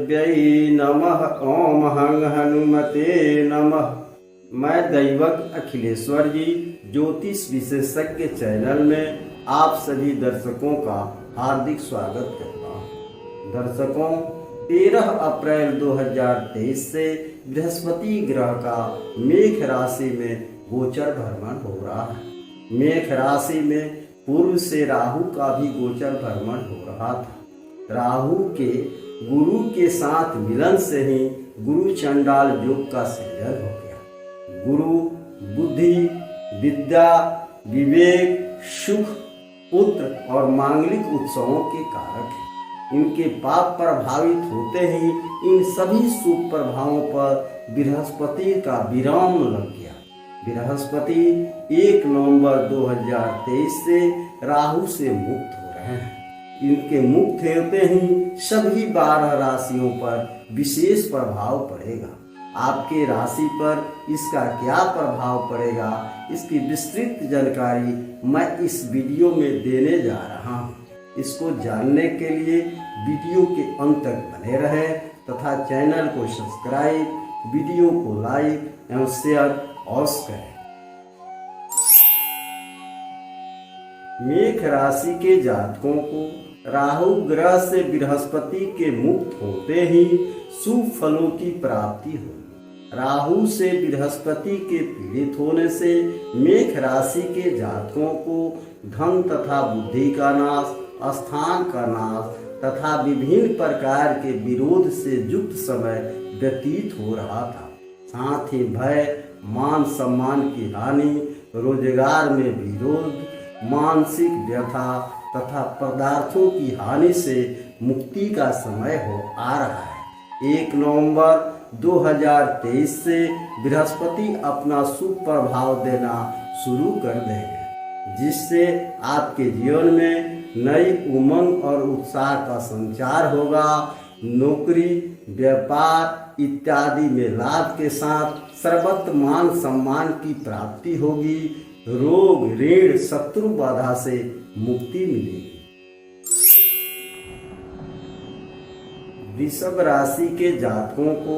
गुरुदेव्यै नमः। ओम हं हनुमते नमः। मैं दैवक अखिलेश्वर जी ज्योतिष विशेषज्ञ चैनल में आप सभी दर्शकों का हार्दिक स्वागत करता हूँ। दर्शकों, 13 अप्रैल 2023 से बृहस्पति ग्रह का मेष राशि में गोचर भ्रमण हो रहा है। मेष राशि में पूर्व से राहु का भी गोचर भ्रमण हो रहा था। राहु के गुरु के साथ मिलन से ही गुरु चंडाल योग का सृजन हो गया। गुरु बुद्धि, विद्या, विवेक, सुख, पुत्र और मांगलिक उत्सवों के कारक हैं। इनके पाप प्रभावित होते ही इन सभी शुभ प्रभावों पर बृहस्पति का विराम लग गया। बृहस्पति 1 नवंबर 2023 से राहु से मुक्त हो रहे हैं। इनके मुक्त होते ही सभी 12 राशियों पर विशेष प्रभाव पड़ेगा। आपके राशि पर इसका क्या प्रभाव पड़ेगा, इसकी विस्तृत जानकारी मैं इस वीडियो में देने जा रहा हूँ। इसको जानने के लिए वीडियो के अंत तक बने रहे तथा चैनल को सब्सक्राइब, वीडियो को लाइक एवं शेयर अवश्य करें। मेष राशि के जातकों को राहु ग्रह से बृहस्पति के मुक्त होते ही शुभ फलों की प्राप्ति होगी। राहु से बृहस्पति के पीड़ित होने से मेष राशि के जातकों को धन तथा बुद्धि का नाश, स्थान का नाश तथा विभिन्न प्रकार के विरोध से युक्त समय व्यतीत हो रहा था। साथ ही भय, मान सम्मान की हानि, रोजगार में विरोध, मानसिक व्यथा तथा पदार्थों की हानि से मुक्ति का समय हो आ रहा है। 1 नवंबर 2023 से बृहस्पति अपना शुभ प्रभाव देना शुरू कर देंगे, जिससे आपके जीवन में नई उमंग और उत्साह का संचार होगा। नौकरी, व्यापार इत्यादि में लाभ के साथ सर्वत्र मान सम्मान की प्राप्ति होगी। रोग, ऋण, शत्रु बाधा से मुक्ति मिलेगी। वृषभ राशि के जातकों को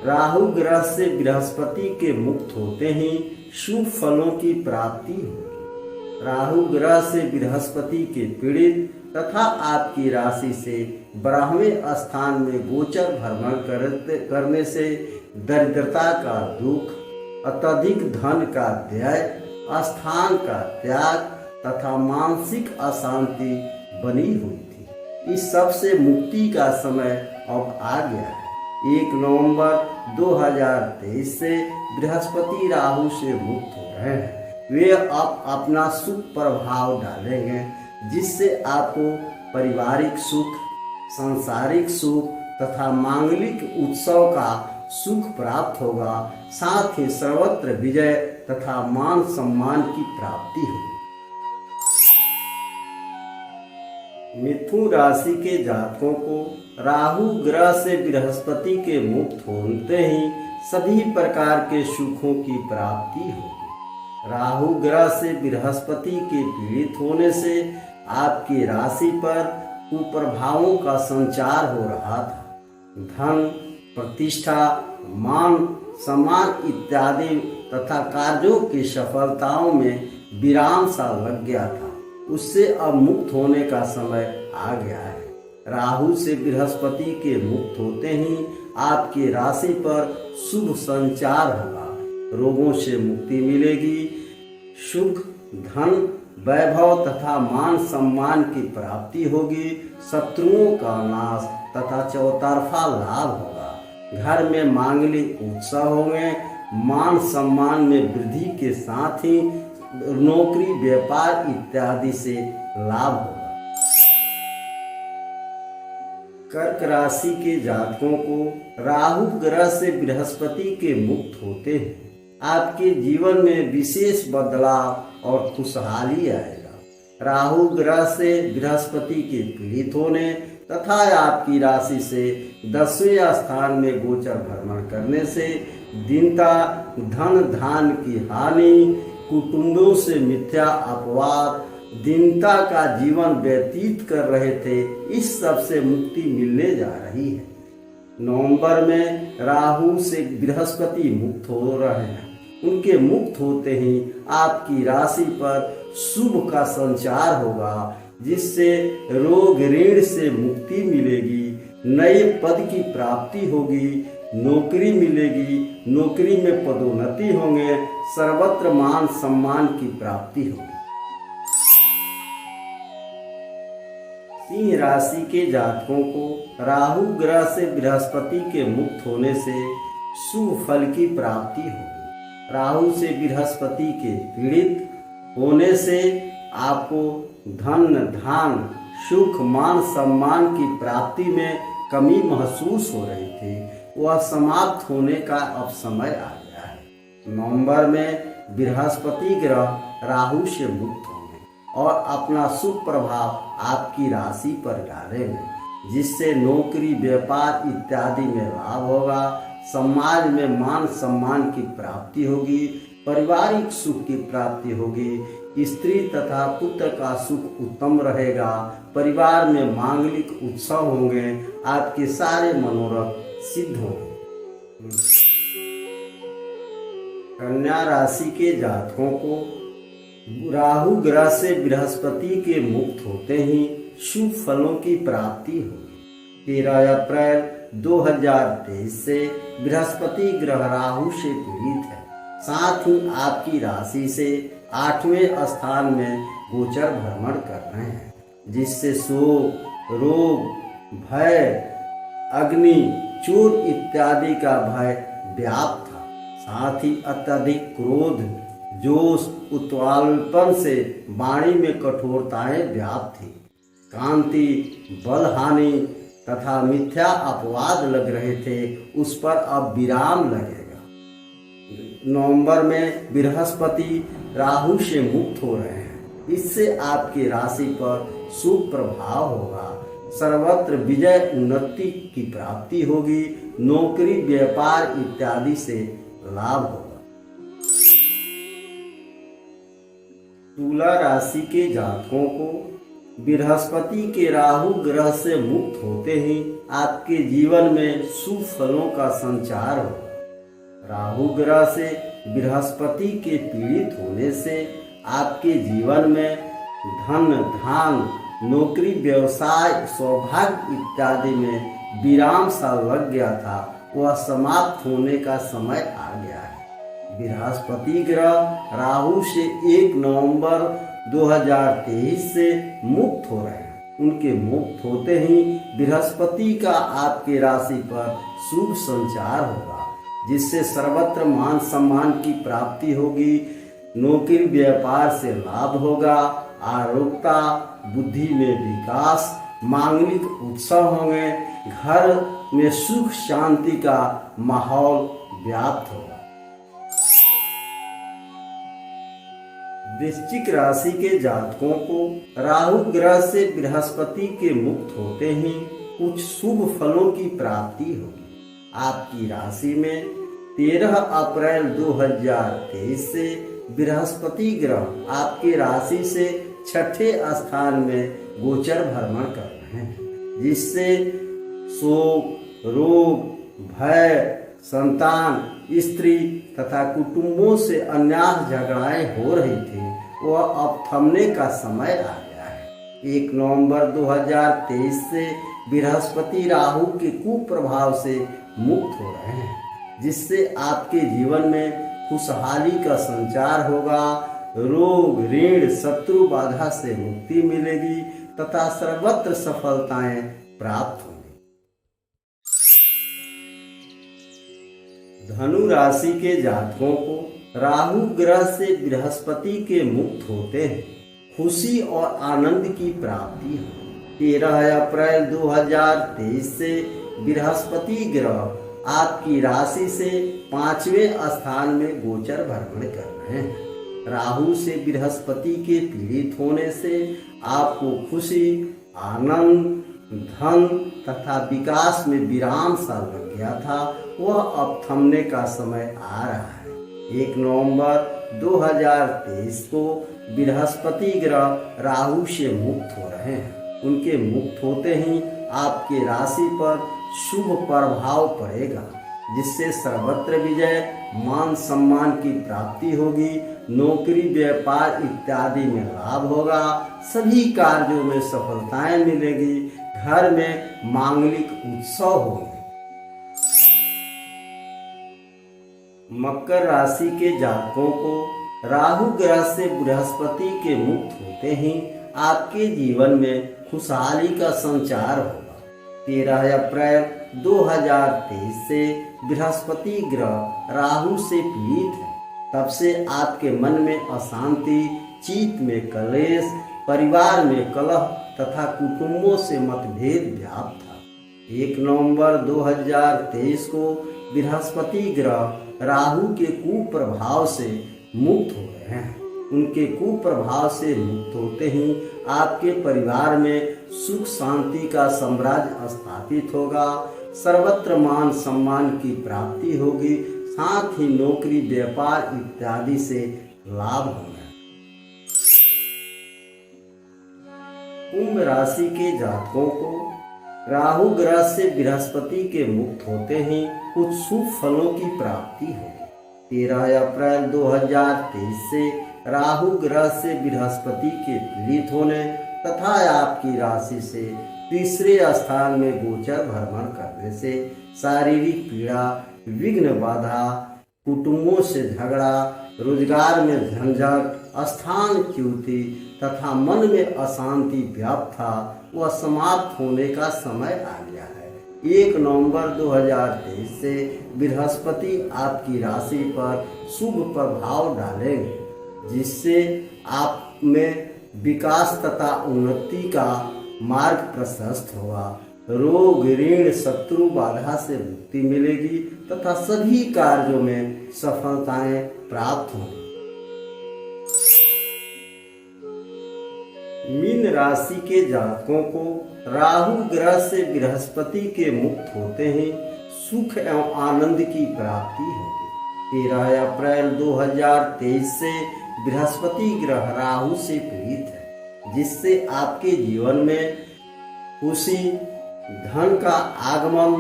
राहु ग्रह से बृहस्पति के मुक्त होते ही शुभ फलों की प्राप्ति होगी। राहु ग्रह से बृहस्पति के पीड़ित तथा आपकी राशि से 12वें स्थान में गोचर भ्रमण करने से दरिद्रता का दुख, अत्यधिक धन का व्यय, स्थान का त्याग तथा मानसिक अशांति बनी हुई थी। इस सब से मुक्ति का समय अब आ गया है। 1 नवंबर 2023 से बृहस्पति राहु से मुक्त हो रहे हैं। वे अब अपना शुभ प्रभाव डालेंगे, जिससे आपको पारिवारिक सुख, सांसारिक सुख तथा मांगलिक उत्सव का सुख प्राप्त होगा। साथ ही सर्वत्र विजय तथा मान सम्मान की प्राप्ति होगी। मिथुन राशि के जातकों को राहु ग्रह से बृहस्पति के मुक्त होते ही सभी प्रकार के सुखों की प्राप्ति होगी। राहु ग्रह से बृहस्पति के पीड़ित होने से आपकी राशि पर कुप्रभावों का संचार हो रहा था। धन, प्रतिष्ठा, मान सम्मान इत्यादि तथा कार्यों की सफलताओं में विराम सा लग गया था। उससे अब मुक्त होने का समय आ गया है। राहु से बृहस्पति के मुक्त होते ही आपकी राशि पर शुभ संचार होगा। रोगों से मुक्ति मिलेगी। सुख, धन, वैभव तथा मान सम्मान की प्राप्ति होगी। शत्रुओं का नाश तथा चौतरफा लाभ होगा। घर में मांगलिक उत्सव होंगे। मान सम्मान में वृद्धि के साथ ही नौकरी, व्यापार इत्यादि से लाभ होगा। कर्क राशि के जातकों को राहु ग्रह से बृहस्पति के मुक्त होते हैं आपके जीवन में विशेष बदलाव और खुशहाली आएगा। राहु ग्रह से बृहस्पति के पीड़ित होने तथा आपकी राशि से 10वें स्थान में गोचर भ्रमण करने से दीनता, धन धान की हानि, कुटुंबों से मिथ्या अपवाद, दीनता का जीवन व्यतीत कर रहे थे, इस सब से मुक्ति मिलने जा रही है। नवंबर में राहु से बृहस्पति मुक्त हो रहे हैं। उनके मुक्त होते ही आपकी राशि पर शुभ का संचार होगा, जिससे रोग ऋण से मुक्ति मिलेगी, नए पद की प्राप्ति होगी, नौकरी मिलेगी, नौकरी में पदोन्नति होंगे, सर्वत्र मान सम्मान की प्राप्ति होगी। सिंह राशि के जातकों को राहु ग्रह से बृहस्पति के मुक्त होने से शुभ फल की प्राप्ति होगी। राहु से बृहस्पति के पीड़ित होने से आपको धन धान सुख मान सम्मान की प्राप्ति में कमी महसूस हो रही थी, वह समाप्त होने का अब समय आ गया है। नवंबर में बृहस्पति ग्रह राहु से मुक्त होंगे और अपना शुभ प्रभाव आपकी राशि पर डालेंगे, जिससे नौकरी व्यापार इत्यादि में लाभ होगा, समाज में मान सम्मान की प्राप्ति होगी, पारिवारिक सुख की प्राप्ति होगी, स्त्री तथा पुत्र का सुख उत्तम रहेगा, परिवार में मांगलिक उत्सव होंगे, आपके सारे मनोरथ सिद्ध होंगे। कन्या राशि के जातकों को राहु ग्रह से बृहस्पति के मुक्त होते ही शुभ फलों की प्राप्ति होगी। 13 अप्रैल 2023 से बृहस्पति ग्रह राहु से पीड़ित है, साथ ही आपकी राशि से 8वें स्थान में गोचर भ्रमण कर रहे हैं, जिससे शोक रोग भय अग्नि चोर इत्यादि का भय व्याप्त था। साथ ही अत्यधिक क्रोध जोश उत्वालपन से वाणी में कठोरताएं व्याप्त थी। कांति बल हानि तथा मिथ्या अपवाद लग रहे थे, उस पर अब विराम लगेगा। नवंबर में बृहस्पति राहु से मुक्त हो रहे हैं, इससे आपकी राशि पर शुभ प्रभाव होगा, सर्वत्र विजय उन्नति की प्राप्ति होगी, नौकरी व्यापार इत्यादि से लाभ होगा। तुला राशि के जातकों को बृहस्पति के राहु ग्रह से मुक्त होते ही आपके जीवन में शुभ फलों का संचार होगा। राहु ग्रह से बृहस्पति के पीड़ित होने से आपके जीवन में धन धान नौकरी व्यवसाय सौभाग्य इत्यादि में विराम सा लग गया था, वह समाप्त होने का समय आ गया है। बृहस्पति ग्रह राहु से 1 नवंबर 2023 से मुक्त हो रहे हैं। उनके मुक्त होते ही बृहस्पति का आपके राशि पर शुभ संचार होगा, जिससे सर्वत्र मान सम्मान की प्राप्ति होगी, नौकरी व्यापार से लाभ होगा, आरोग्यता बुद्धि में विकास, मांगलिक उत्सव होंगे, घर में सुख शांति का माहौल व्याप्त होगा। वृश्चिक राशि के जातकों को राहु ग्रह से बृहस्पति के मुक्त होते ही कुछ शुभ फलों की प्राप्ति होगी। आपकी राशि में 13 अप्रैल 2023 से बृहस्पति ग्रह आपकी राशि से 6ठे स्थान में गोचर भ्रमण कर रहे हैं, जिससे शोक रोग भय संतान स्त्री तथा कुटुंबों से अन्याय झगड़ाएं हो रही थी, वह अब थमने का समय आ गया है। 1 नवंबर 2023 से बृहस्पति राहु के कुप्रभाव से मुक्त हो रहे हैं, जिससे आपके जीवन में खुशहाली का संचार होगा, रोग ऋण शत्रु बाधा से मुक्ति मिलेगी तथा सर्वत्र सफलताएं प्राप्त होंगी। धनु राशि के जातकों को राहु ग्रह से बृहस्पति के मुक्त होते हैं खुशी और आनंद की प्राप्ति हो। 13 अप्रैल 2023 से बृहस्पति ग्रह आपकी राशि से 5वें स्थान में गोचर भ्रमण कर रहे हैं। राहु से बृहस्पति के पीड़ित होने से आपको खुशी आनंद धन तथा विकास में विराम सा लग गया था, वह अब थमने का समय आ रहा है। 1 नवंबर 2023 को बृहस्पति ग्रह राहु से मुक्त हो रहे हैं। उनके मुक्त होते ही आपके राशि पर शुभ प्रभाव पड़ेगा, जिससे सर्वत्र विजय, मान सम्मान की प्राप्ति होगी। नौकरी, व्यापार इत्यादि में लाभ होगा। सभी कार्यों में सफलताएं मिलेगी। घर में मांगलिक उत्सव होंगे। मकर राशि के जातकों को राहु ग्रह से बृहस्पति के मुक्त होते ही आपके जीवन में खुशहाली का संचार होगा। 13 अप्रैल 2023 से बृहस्पति ग्रह राहु से पीड़ित है। तब से आपके मन में अशांति, चित्त में कलेश, परिवार में कलह तथा कुटुंबों से मतभेद व्याप्त था। 1 नवंबर 2023 को बृहस्पति ग्रह राहु के कुप्रभाव से मुक्त हो रहे हैं। उनके कुप्रभाव से मुक्त होते ही आपके परिवार में सुख शांति का साम्राज्य स्थापित होगा। सर्वत्र मान सम्मान की प्राप्ति होगी। साथ ही नौकरी, व्यापार इत्यादि से लाभ होगा। कुंभ राशि के जातकों को राहु ग्रह से बृहस्पति के मुक्त होते ही कुछ शुभ फलों की प्राप्ति होगी। 13 अप्रैल 2023 से राहु ग्रह से बृहस्पति के पीड़ित होने तथा आपकी राशि से तीसरे स्थान में गोचर भ्रमण करने से शारीरिक पीड़ा, विघ्न बाधा, कुटुंबों से झगड़ा, रोजगार में झंझट, स्थान च्युति तथा मन में अशांति व्याप्त था, वह समाप्त होने का समय आ गया है। 1 नवंबर 2023 से बृहस्पति आपकी राशि पर शुभ प्रभाव डालेंगे, जिससे आप में विकास तथा उन्नति का मार्ग प्रशस्त होगा। रोग, ऋण, शत्रु बाधा से मुक्ति मिलेगी तथा सभी कार्यों में सफलताएं प्राप्त होंगी। मीन राशि के जातकों को राहु ग्रह से बृहस्पति के मुक्त होते ही सुख एवं आनंद की प्राप्ति होगी। 13 अप्रैल 2023 से बृहस्पति ग्रह राहु से पीड़ित है, जिससे आपके जीवन में खुशी, धन का आगमन,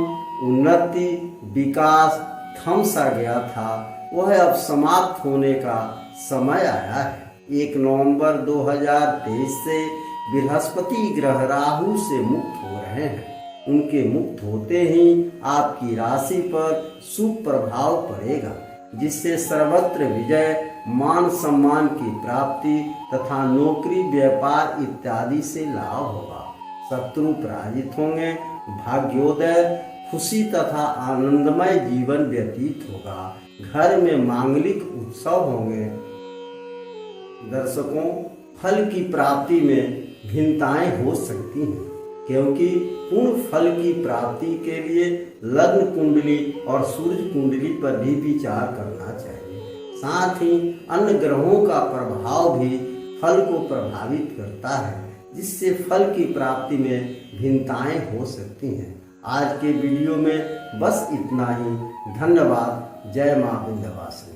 उन्नति, विकास थम सा गया था, वह अब समाप्त होने का समय आया है। 1 नवंबर 2023 से बृहस्पति ग्रह राहु से मुक्त हो रहे हैं। उनके मुक्त होते ही आपकी राशि पर शुभ प्रभाव पड़ेगा, जिससे सर्वत्र विजय, मान सम्मान की प्राप्ति तथा नौकरी, व्यापार इत्यादि से लाभ होगा। शत्रु पराजित होंगे। भाग्योदय, खुशी तथा आनंदमय जीवन व्यतीत होगा। घर में मांगलिक उत्सव होंगे। दर्शकों, फल की प्राप्ति में भिन्नताएं हो सकती हैं, क्योंकि पूर्ण फल की प्राप्ति के लिए लग्न कुंडली और सूर्य कुंडली पर भी विचार करना चाहिए। साथ ही अन्य ग्रहों का प्रभाव भी फल को प्रभावित करता है, जिससे फल की प्राप्ति में भिन्नताएं हो सकती हैं। आज के वीडियो में बस इतना ही। धन्यवाद। जय मां विंध्यवासिनी।